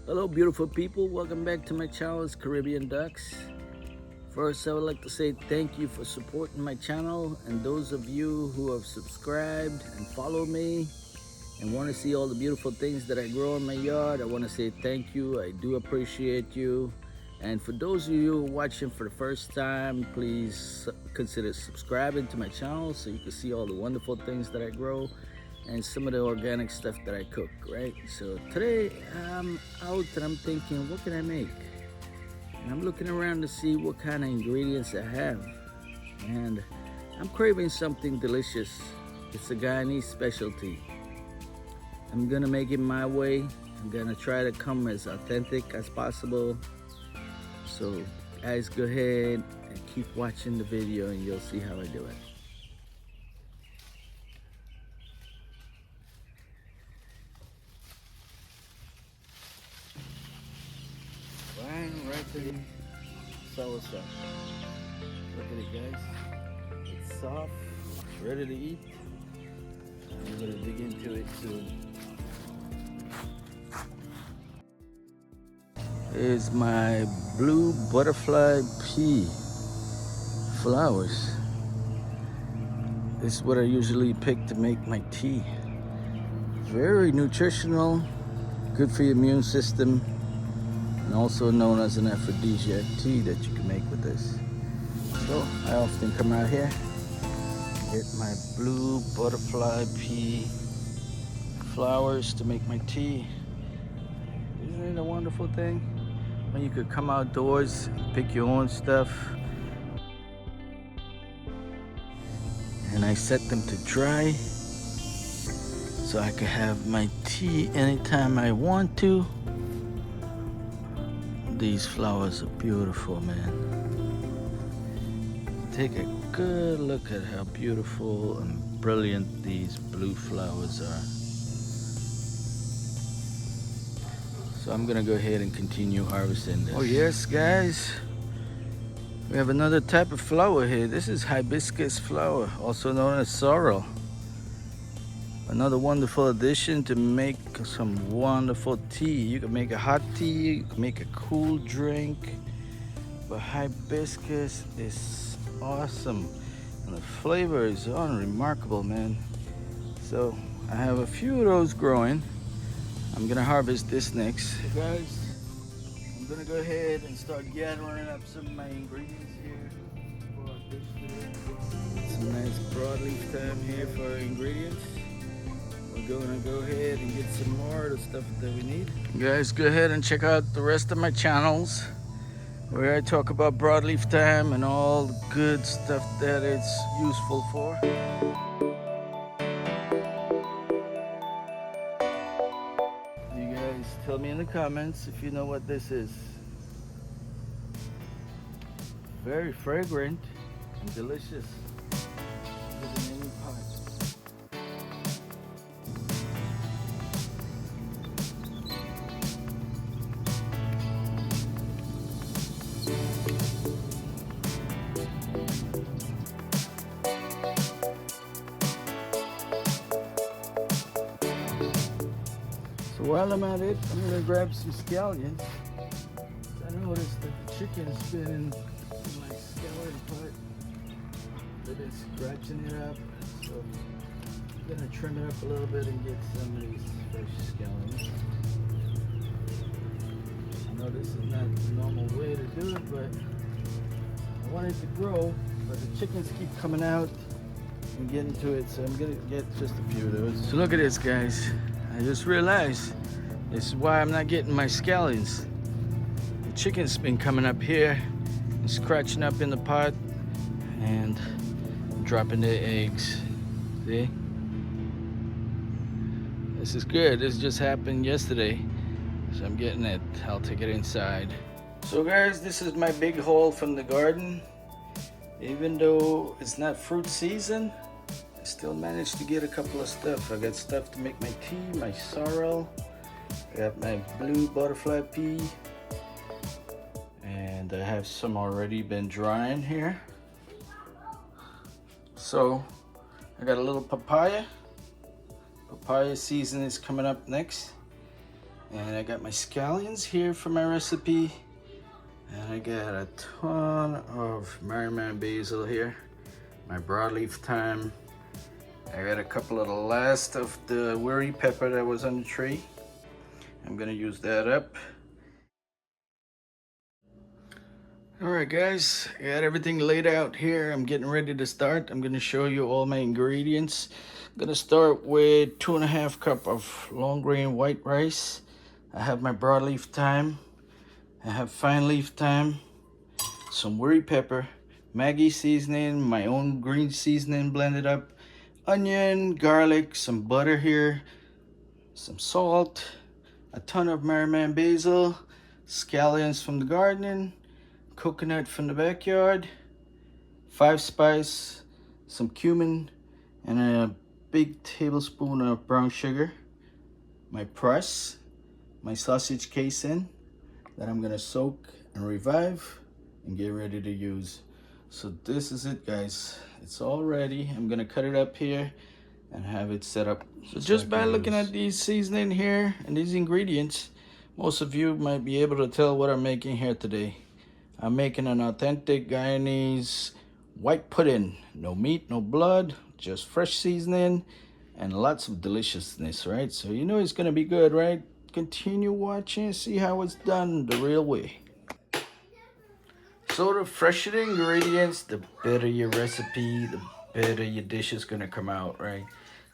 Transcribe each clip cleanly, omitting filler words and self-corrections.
Hello beautiful people, welcome back to my channel. It's Caribbean Ducks. First, I would like to say thank you for supporting my channel, and those of you who have subscribed and follow me and want to see all the beautiful things that I grow in my yard, I want to say thank you. I do appreciate you. And for those of you watching for the first time, please consider subscribing to my channel so you can see all the wonderful things that I grow and some of the organic stuff that I cook, right? So today I'm out and I'm thinking, what can I make? And I'm looking around to see what kind of ingredients I have. And I'm craving something delicious. It's a Guyanese specialty. I'm gonna make it my way. I'm gonna try to come as authentic as possible. So guys, go ahead and keep watching the video and you'll see how I do it. Right to the sour stuff. Look at it, guys. It's soft, it's ready to eat. I'm gonna dig into it soon. Here's my blue butterfly pea flowers. This is what I usually pick to make my tea. Very nutritional, good for your immune system, and also known as an aphrodisiac tea that you can make with this. So I often come out here, get my blue butterfly pea flowers to make my tea. Isn't it a wonderful thing? When you could come outdoors and pick your own stuff. And I set them to dry so I could have my tea anytime I want to. These flowers are beautiful, man. Take a good look at how beautiful and brilliant these blue flowers are. So I'm gonna go ahead and continue harvesting this. Oh yes, guys. We have another type of flower here. This is hibiscus flower, also known as sorrel. Another wonderful addition to make some wonderful tea. You can make a hot tea, you can make a cool drink, but hibiscus is awesome. And the flavor is unremarkable, man. So I have a few of those growing. I'm gonna harvest this next. So guys, I'm gonna go ahead and start gathering up some of my ingredients here for our dish today. Some nice broadleaf thyme here for our ingredients. We're gonna go ahead and get some more of the stuff that we need. Guys, go ahead and check out the rest of my channels where I talk about broadleaf thyme and all the good stuff that it's useful for. You guys tell me in the comments if you know what this is. Very fragrant and delicious. Put in any pot. So while I'm at it, I'm gonna grab some scallions. I noticed that the chicken's been in my scallion pot. They've been scratching it up. So I'm gonna trim it up a little bit and get some of these fresh scallions. I know this is not the normal way to do it, but I want it to grow, but the chickens keep coming out and getting to it, so I'm gonna get just a few of those. So look at this, guys. I just realized this is why I'm not getting my scallions. The chicken's been coming up here and scratching up in the pot and dropping their eggs. See? This is good. This just happened yesterday, so I'm getting it. I'll take it inside. So guys, this is my big haul from the garden. Even though it's not fruit season, I still managed to get a couple of stuff. I got stuff to make my tea, my sorrel. I got my blue butterfly pea. And I have some already been drying here. So I got a little papaya. Papaya season is coming up next. And I got my scallions here for my recipe. And I got a ton of Merriman basil here. My broadleaf thyme. I got a couple of the last of the weri pepper that was on the tree. I'm gonna use that up. Alright guys, I got everything laid out here. I'm getting ready to start. I'm gonna show you all my ingredients. I'm gonna start with 2.5 cups of long grain white rice. I have my broadleaf thyme. I have fine leaf thyme, some weri pepper, Maggie seasoning, my own green seasoning blended up, onion, garlic, some butter here, some salt, a ton of Merriman basil, scallions from the garden, coconut from the backyard, 5 spice, some cumin, and a big tablespoon of brown sugar, my press, my sausage casing that I'm gonna soak and revive and get ready to use. So this is it guys, it's all ready. I'm gonna cut it up here and have it set up. So just by looking at these seasoning here and these ingredients, most of you might be able to tell what I'm making here today. I'm making an authentic Guyanese white pudding. No meat, no blood, just fresh seasoning and lots of deliciousness, right? So you know it's gonna be good, right? Continue watching, see how it's done the real way. So the fresher the ingredients, the better your recipe, the better your dish is gonna come out, right?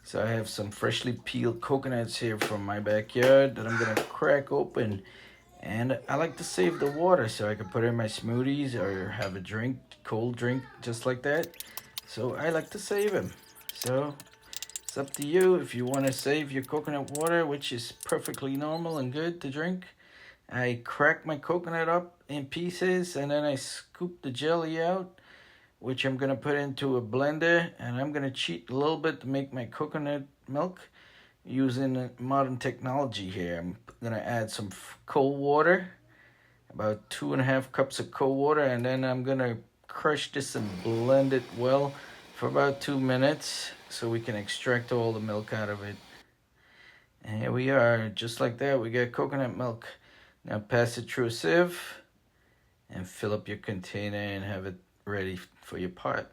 So I have some freshly peeled coconuts here from my backyard that I'm gonna crack open. And I like to save the water so I can put it in my smoothies or have a drink, cold drink, just like that. So I like to save them. So it's up to you if you want to save your coconut water, which is perfectly normal and good to drink. I crack my coconut up in pieces and then I scoop the jelly out, which I'm going to put into a blender. And I'm going to cheat a little bit to make my coconut milk using modern technology here. I'm gonna add some cold water, about 2.5 cups of cold water, and then I'm gonna crush this and blend it well for about 2 minutes so we can extract all the milk out of it. And here we are, just like that, we got coconut milk. Now pass it through a sieve and fill up your container and have it ready for your pot.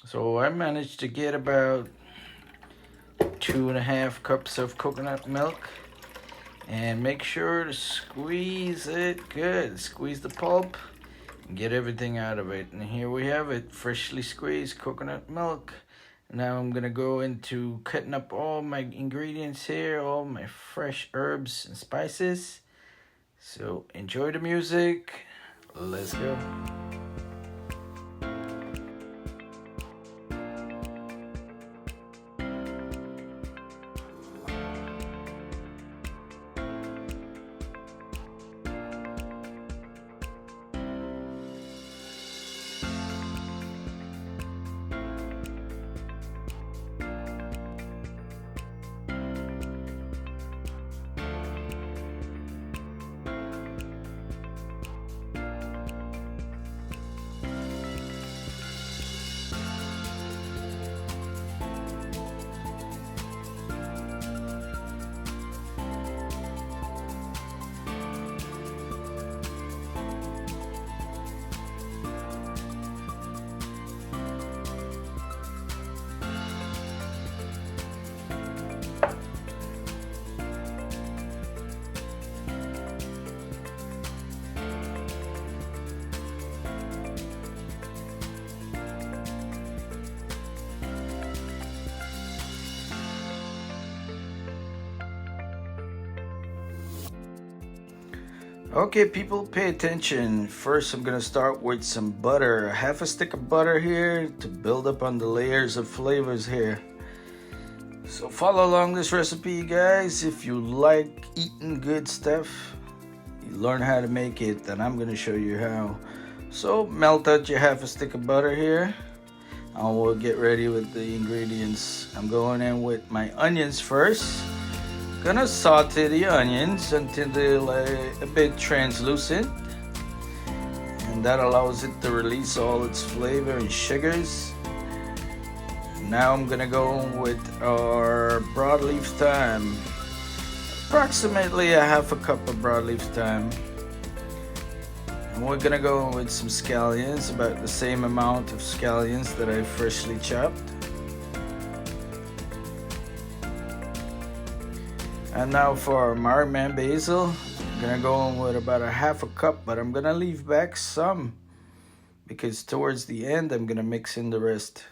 So I managed to get about 2.5 cups of coconut milk, and make sure to squeeze it good. Squeeze the pulp and get everything out of it. And here we have it, freshly squeezed coconut milk. Now I'm gonna go into cutting up all my ingredients here, all my fresh herbs and spices. So enjoy the music, let's go. Okay, people, pay attention. First, I'm gonna start with some butter. 1/2 stick of butter here to build up on the layers of flavors here. So follow along this recipe, guys. If you like eating good stuff, you learn how to make it, then I'm gonna show you how. So melt out your 1/2 stick of butter here, and we'll get ready with the ingredients. I'm going in with my onions first. Gonna saute the onions until they're a bit translucent, and that allows it to release all its flavor and sugars. Now I'm gonna go with our broadleaf thyme. approximately a half a cup of broadleaf thyme. And we're gonna go with some scallions, about the same amount of scallions that I freshly chopped. And now for our marigman basil, I'm gonna go in with about a half a cup, but I'm gonna leave back some because towards the end I'm gonna mix in the rest.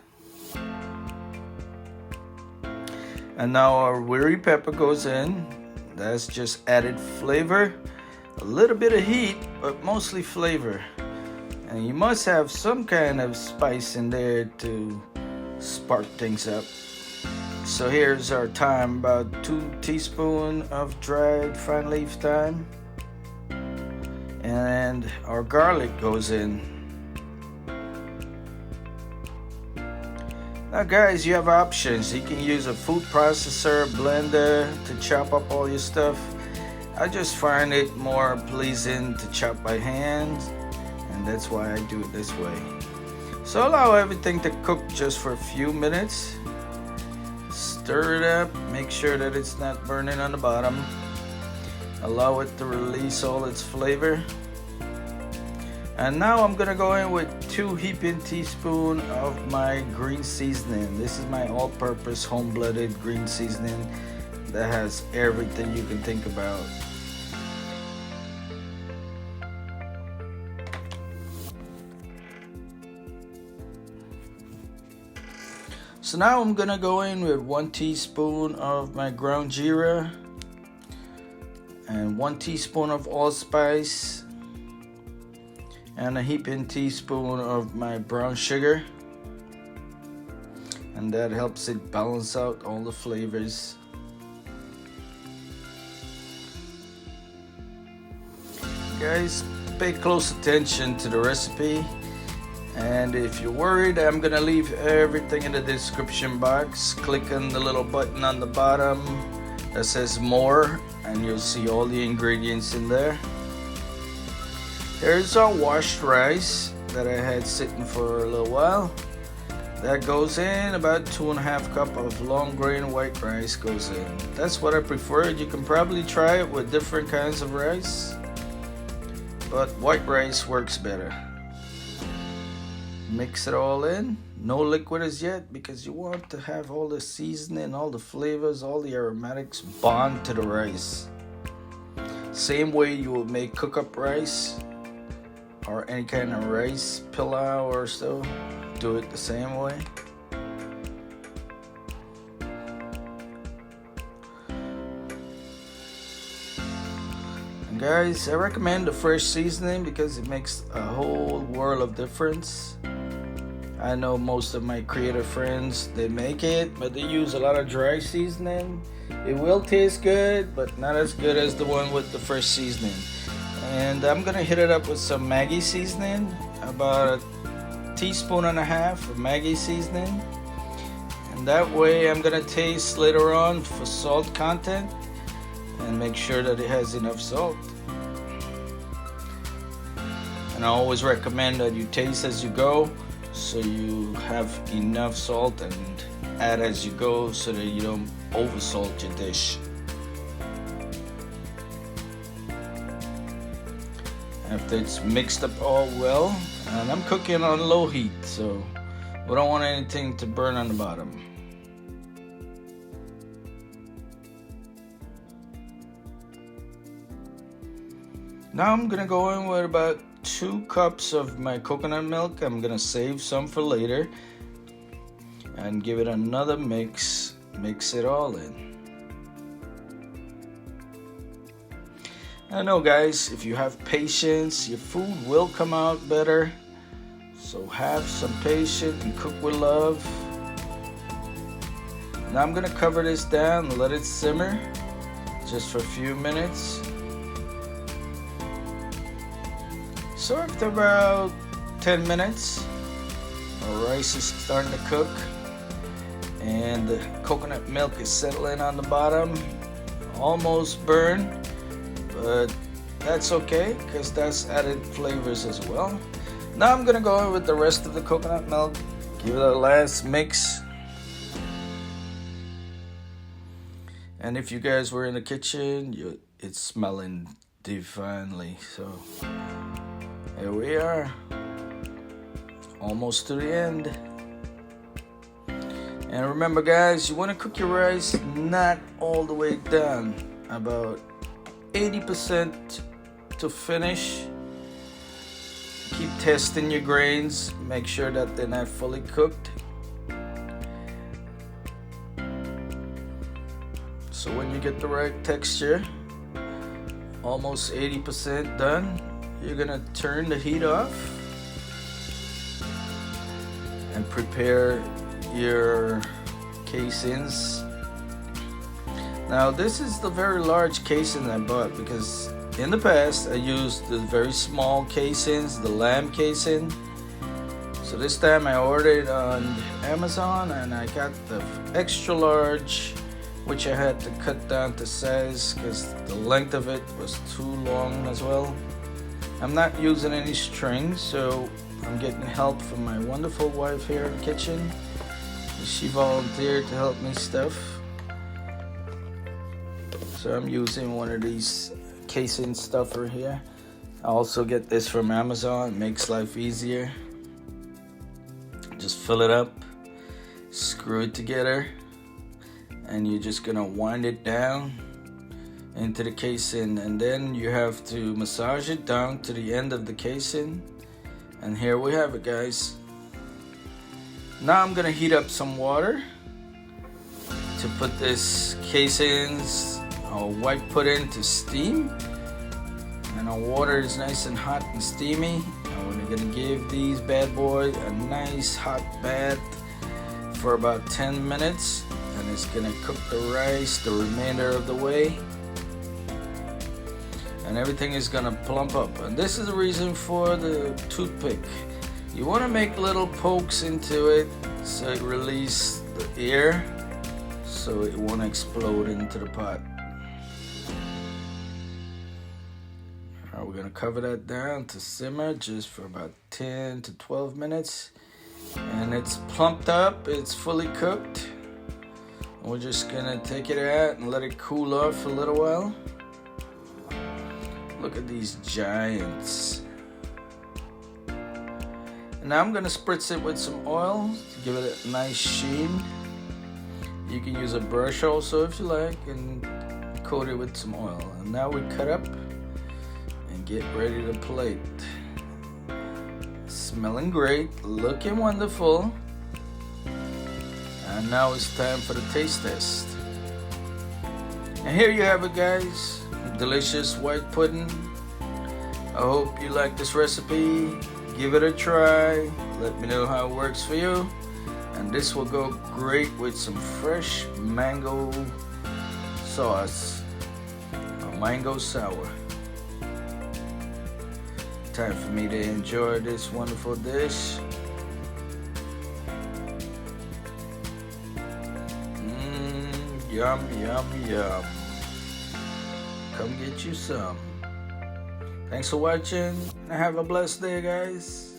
And now our weri pepper goes in. That's just added flavor, a little bit of heat, but mostly flavor. And you must have some kind of spice in there to spark things up. So here's our thyme, about 2 teaspoons of dried fine leaf thyme. And our garlic goes in. Now guys, you have options. You can use a food processor, blender to chop up all your stuff. I just find it more pleasing to chop by hand, and that's why I do it this way. So allow everything to cook just for a few minutes. Stir it up, make sure that it's not burning on the bottom. Allow it to release all its flavor. And now I'm gonna go in with 2 heaping teaspoons of my green seasoning. This is my all-purpose home-blooded green seasoning that has everything you can think about. So now I'm gonna go in with 1 teaspoon of my ground geera and 1 teaspoon of allspice and a heaping teaspoon of my brown sugar, and that helps it balance out all the flavors. Guys, pay close attention to the recipe. And if you're worried, I'm gonna leave everything in the description box. Click on the little button on the bottom that says more, and you'll see all the ingredients in there. Here's our washed rice that I had sitting for a little while. That goes in. About 2.5 cups of long grain white rice goes in. That's what I prefer. You can probably try it with different kinds of rice, but white rice works better. Mix it all in. No liquid as yet, because you want to have all the seasoning, all the flavors, all the aromatics bond to the rice. Same way you would make cook-up rice or any kind of rice pilau or so. Do it the same way. And guys, I recommend the fresh seasoning because it makes a whole world of difference. I know most of my creative friends, they make it, but they use a lot of dry seasoning. It will taste good, but not as good as the one with the fresh seasoning. And I'm gonna hit it up with some Maggie seasoning, about 1.5 teaspoons of Maggie seasoning. And that way I'm gonna taste later on for salt content and make sure that it has enough salt. And I always recommend that you taste as you go, so you have enough salt, and add as you go so that you don't oversalt your dish. After it's mixed up all well, and I'm cooking on low heat, so we don't want anything to burn on the bottom. Now I'm gonna go in with about 2 cups of my coconut milk. I'm gonna save some for later and give it another mix. Mix it all in. I know guys, if you have patience, your food will come out better. So have some patience and cook with love. Now I'm gonna cover this down and let it simmer just for a few minutes. So after about 10 minutes, our rice is starting to cook and the coconut milk is settling on the bottom, almost burned, but that's okay because that's added flavors as well. Now I'm gonna go in with the rest of the coconut milk, give it a last mix, And if you guys were in the kitchen, it's smelling divinely. So here we are, almost to the end. And remember guys, you want to cook your rice not all the way down, about 80% to finish. Keep testing your grains, make sure that they're not fully cooked. So when you get the right texture, almost 80% done, you're gonna turn the heat off and prepare your casings. Now this is the very large casing I bought, because in the past I used the very small casings, the lamb casing. So this time I ordered on Amazon and I got the extra large, which I had to cut down to size because the length of it was too long as well. I'm not using any strings, so I'm getting help from my wonderful wife here in the kitchen. She volunteered to help me stuff. So I'm using one of these casing stuffer here. I also get this from Amazon. It makes life easier. Just fill it up, screw it together, and you're just gonna wind it down into the casing, and then you have to massage it down to the end of the casing. And here we have it, guys. Now I'm gonna heat up some water to put this casings or white pudding to steam. And our water is nice and hot and steamy. And we're gonna give these bad boys a nice hot bath for about 10 minutes. And it's gonna cook the rice the remainder of the way. And everything is gonna plump up. And this is the reason for the toothpick. You wanna make little pokes into it so it releases the air so it won't explode into the pot. Alright, we're gonna cover that down to simmer just for about 10 to 12 minutes. And it's plumped up, it's fully cooked. We're just gonna take it out and let it cool off a little while. Look at these giants. And now I'm gonna spritz it with some oil to give it a nice sheen. You can use a brush also if you like, and coat it with some oil. And now we cut up and get ready to plate. Smelling great, looking wonderful. And now it's time for the taste test. And here you have it, guys. Delicious white pudding. I hope you like this recipe. Give it a try. Let me know how it works for you. And this will go great with some fresh mango sauce, a mango sour. Time for me to enjoy this wonderful dish. Yum, yum, yum. Come get you some. Thanks for watching and have a blessed day, guys.